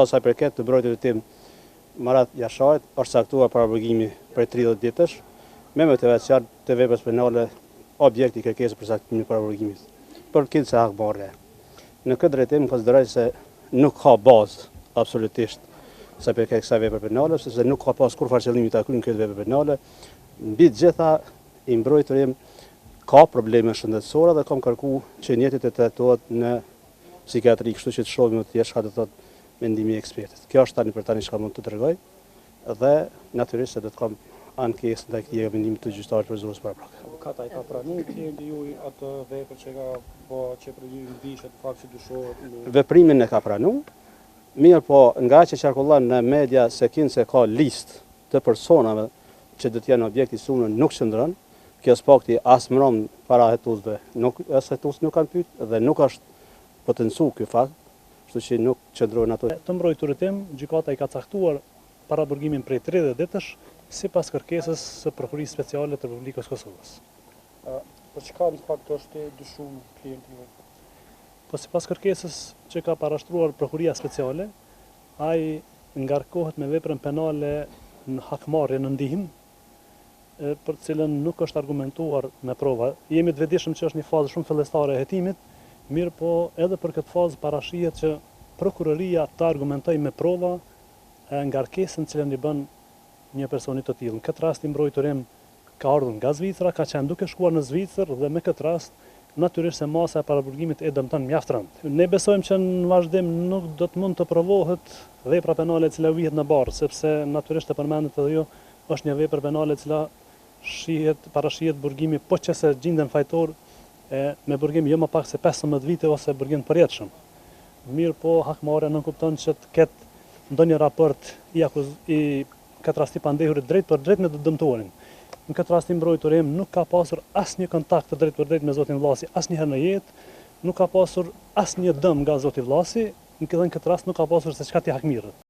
Sa i përket të mbrojtjes së tim Marat Jashajt, është caktuar paraburgimi për 30 ditësh, me motivacion të veprës penale objekti kërkesë për saktimin e paraburgimit. Për këtë se hakmarrje. Në këtë drejtim konsideroj se nuk ka bazë absolutisht sa i përket kësaj vepre penale, sepse nuk ka pas kurrë qëllimi ta kryejë këtë vepër penale. Mbi të gjitha i mbrojturi im ka probleme shëndetësore dhe kam kërkuar që njëti të trajtohet në psikiatri, kështu që të shohim më thjesht çka do thotë mendimi i ekspertit. Kjo është tani për tani çka mund të tregoj dhe natyrisht se do të kam ankesë ndaj këtij vendimit të gjyqtarit përzorues paraprak. Avokata i ka pranuar klienti juaj atë vepër që ka bërë që për ju ndishet fakt që dyshohet veprimin e ka pranuar. Mirë po, nga që qarkullon në media se ka listë të personave që do të jenë objekti i sulmit nuk qëndron, kjo s'pakti as mron para hetuesve, as hetues nuk kanë pyet dhe nuk është potencu ky fakt, kështu që nuk qëndrojnë ato. Të mbrojturit tim, gjykata i ka caktuar paraburgimin prej 30 ditësh sipas kërkesës së Prokurisë Speciale të Republikës Kosovës. Për çka në fakt është dyshuar klienti juaj? Po sipas kërkesës që ka parashtruar Prokuria Speciale, ai ngarkohet me veprën penale në hakmarrje në ndihmë, për cilën nuk është argumentuar me prova. Jemi të vetëdijshëm që është një fazë shumë fillestare e hetimit, mirë po edhe për këtë fazë parashihet që prokuroria të argumentojë me prova ngarkesën që i bën një personi të tillë. Në këtë rast i mbrojturim ka ardhur nga Zvicra, ka qenë duke shkuar në Zvicër dhe me këtë rast natyrisht se masa e paraburgimit e dëmton mjaft rënd. Ne besojmë që në vazhdim nuk do të mund të provohet vepra penale e cila vihet në barë, sepse natyrisht e përmendet edhe ju, është një vepër penale e cila parashihet burgimi po që se gjenden fajtor me burgim jo më pak se 15 vite ose burgim të përjetshëm. Mirë po hakmarrja nuk kupton që të ketë ndonjë raport i këtë rasti pandehurit drejt për drejt me të dëmtuarin. Në këtë rast i mbrojturim nuk ka pasur asnjë kontakt të drejt për drejt me zotin Vllasi asnjëherë në jetë, nuk ka pasur asnjë dëm nga zoti Vllasi, në këtë rast nuk ka pasur se çka t'i hakmirret.